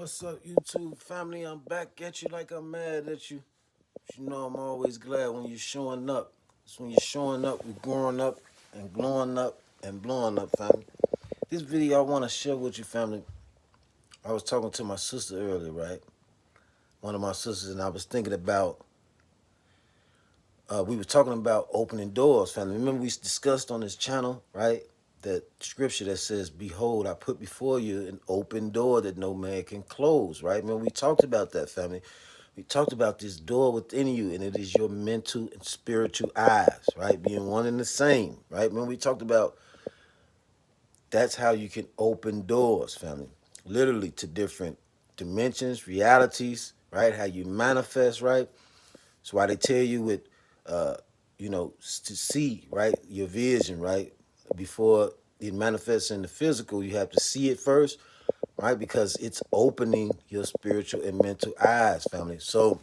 What's up, YouTube family? I'm back at you like I'm mad at you. You know I'm always glad when you're showing up. It's when you're showing up, we're growing up and glowing up and blowing up, family. This video I want to share with you, family. I was talking to my sister earlier, right? One of my sisters, and I was thinking about, we were talking about opening doors, family. Remember we discussed on this channel, right? That scripture that says, "Behold, I put before you an open door that no man can close," right? Remember we talked about that, family. We talked about this door within you, and it is your mental and spiritual eyes, right? Being one and the same, right? When we talked about that's how you can open doors, family. Literally to different dimensions, realities, right? How you manifest, right? That's why they tell you with, uh, to see, right? Your vision, right? Before it manifests in the physical, you have to see it first, right? Because it's opening your spiritual and mental eyes, family. So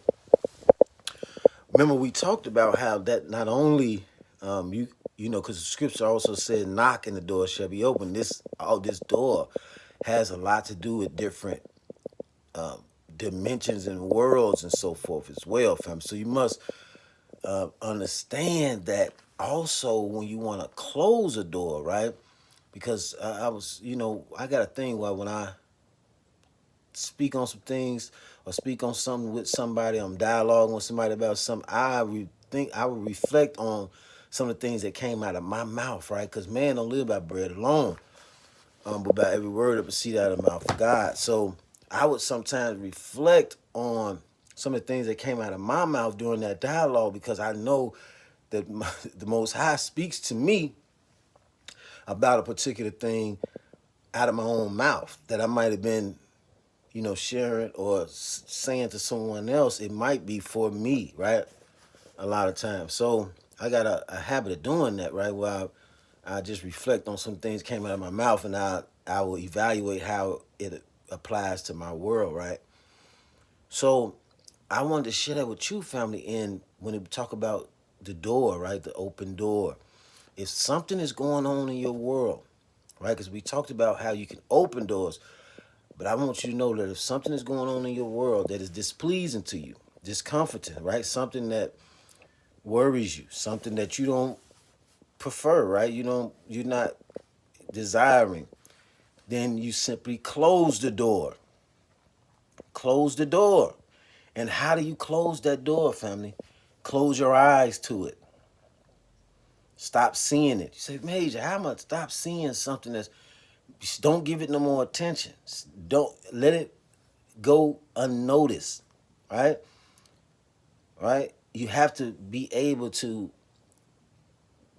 remember we talked about how that not only because the scripture also said knock and the door shall be open. This door has a lot to do with different um, dimensions and worlds and so forth as well, fam. So you must understand that also when you want to close a door, right? Because I was, I got a thing where when I speak on some things or speak on something with somebody, I'm dialoguing with somebody about something, think I would reflect on some of the things that came out of my mouth, right? Because man don't live by bread alone, but by every word that proceed out of the mouth of God. So I would sometimes reflect on some of the things that came out of my mouth during that dialogue because I know that the Most High speaks to me about a particular thing out of my own mouth that I might have been sharing or saying to someone else. It might be for me, right? A lot of times. So I got a habit of doing that, right? Where I just reflect on some things came out of my mouth and I will evaluate how it applies to my world, right? So I wanted to share that with you, family, and when we talk about the door, right? The open door. If something is going on in your world, right? Because we talked about how you can open doors, but I want you to know that if something is going on in your world that is displeasing to you, discomforting, right? Something that worries you, something that you don't prefer, right? You're not desiring, then you simply close the door. Close the door. And how do you close that door, family? Close your eyes to it. Stop seeing it. You say, Major, how much? Stop seeing something that's, don't give it no more attention. Don't let it go unnoticed, right? Right? You have to be able to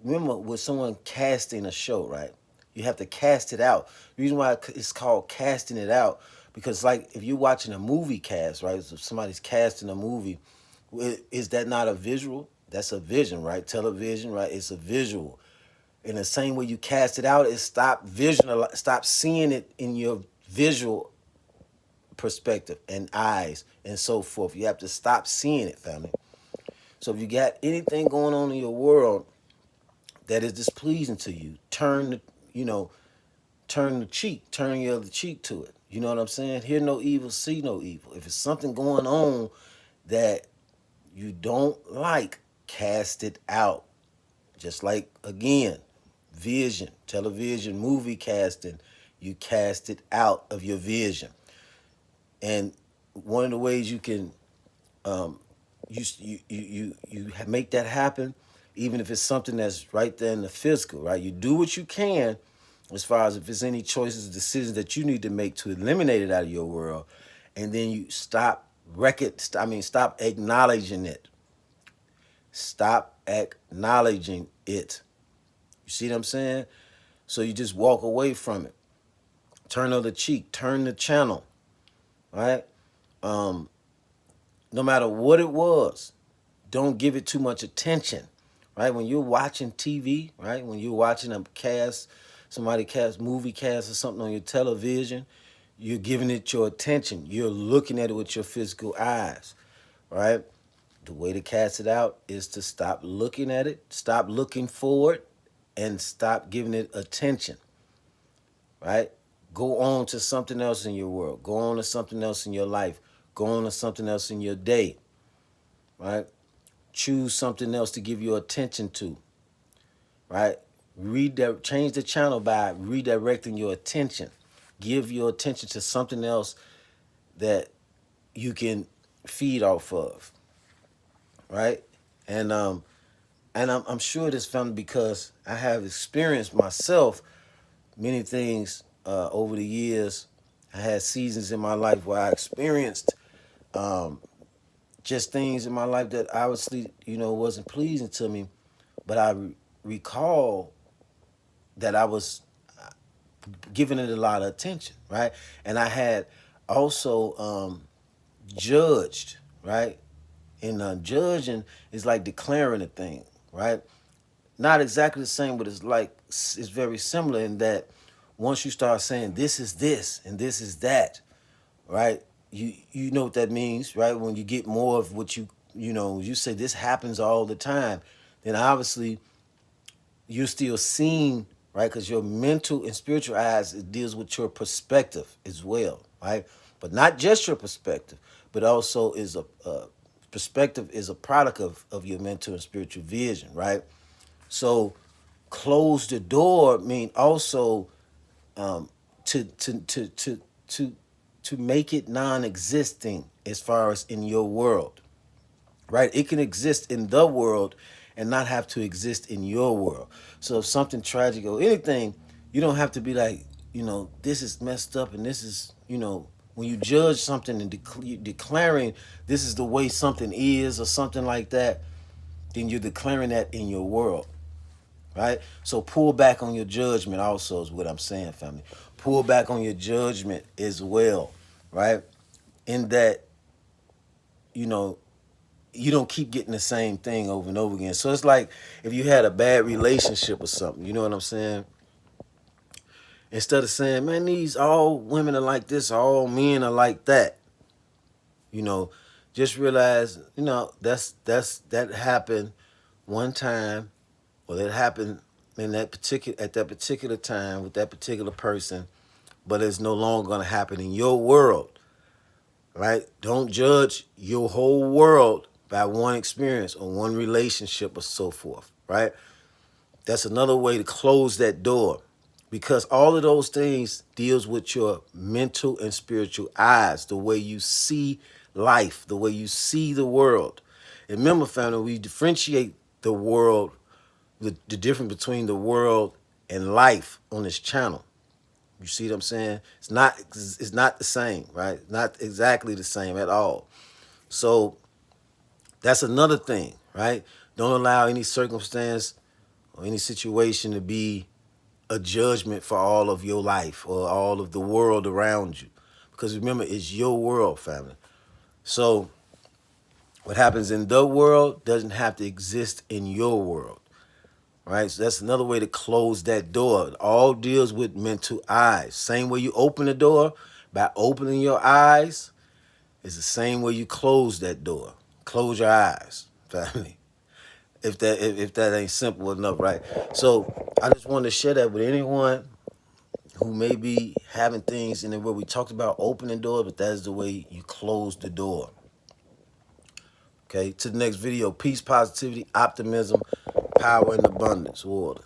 remember with someone casting a show, right? You have to cast it out. The reason why it's called casting it out, because like if you're watching a movie cast, right? So if somebody's casting a movie, is that not a visual? That's a vision, right? Television, right? It's a visual. In the same way you cast it out, is stop seeing it in your visual perspective and eyes and so forth. You have to stop seeing it, family. So if you got anything going on in your world that is displeasing to you, turn the cheek, turn your other cheek to it. You know what I'm saying? Hear no evil, see no evil. If it's something going on that you don't like, cast it out. Just like, again, vision, television, movie casting, you cast it out of your vision. And one of the ways you can um, you make that happen, even if it's something that's right there in the physical, right? You do what you can as far as if there's any choices, decisions that you need to make to eliminate it out of your world, and then you stop acknowledging it. Stop acknowledging it. You see what I'm saying? So you just walk away from it. Turn the other cheek. Turn the channel. Right? Um, no matter what it was, don't give it too much attention. Right? When you're watching TV, right? When you're watching somebody cast, movie cast or something on your television, you're giving it your attention. You're looking at it with your physical eyes. Right? The way to cast it out is to stop looking at it, stop looking forward, and stop giving it attention. Right? Go on to something else in your world. Go on to something else in your life. Go on to something else in your day, right? Choose something else to give your attention to, right? Change the channel by redirecting your attention. Give your attention to something else that you can feed off of, right? And I'm sure this family, because I have experienced myself many things over the years. I had seasons in my life where I experienced just things in my life that obviously, wasn't pleasing to me. But I recall that I was giving it a lot of attention, right? And I had also judged, right? And judging is like declaring a thing, right? Not exactly the same, but it's very similar in that once you start saying this is this and this is that, right? You know what that means, right? When you get more of what you say this happens all the time, then obviously you're still seeing, right? Because your mental and spiritual eyes, it deals with your perspective as well, right? But not just your perspective, but also is a perspective is a product of your mental and spiritual vision, right? So close the door mean also to to to to to to make it non-existing as far as in your world, right? It can exist in the world and not have to exist in your world. So if something tragic or anything, you don't have to be like, this is messed up and this is, when you judge something and declaring this is the way something is or something like that, then you're declaring that in your world, right? So pull back on your judgment also is what I'm saying, family. Pull back on your judgment as well, right? In that, you know, you don't keep getting the same thing over and over again. So it's like if you had a bad relationship or something, you know what I'm saying? Instead of saying, man, these all women are like this, all men are like that, you know, just realize, that happened one time, or that happened at that particular time with that particular person, but it's no longer gonna happen in your world. Right? Don't judge your whole world by one experience or one relationship or so forth, right? That's another way to close that door, because all of those things deals with your mental and spiritual eyes, the way you see life, the way you see the world. And remember, family, we differentiate the world, the difference between the world and life on this channel. You see what I'm saying? It's not the same, right? Not exactly the same at all. So that's another thing, right? Don't allow any circumstance or any situation to be a judgment for all of your life or all of the world around you. Because remember, it's your world, family. So what happens in the world doesn't have to exist in your world. Right? So that's another way to close that door. It all deals with mental eyes. Same way you open the door by opening your eyes is the same way you close that door. Close your eyes, family. If that ain't simple enough, right? So I just wanted to share that with anyone who may be having things in the way we talked about opening door, but that is the way you close the door. Okay, to the next video. Peace, positivity, optimism, power, and abundance. Water.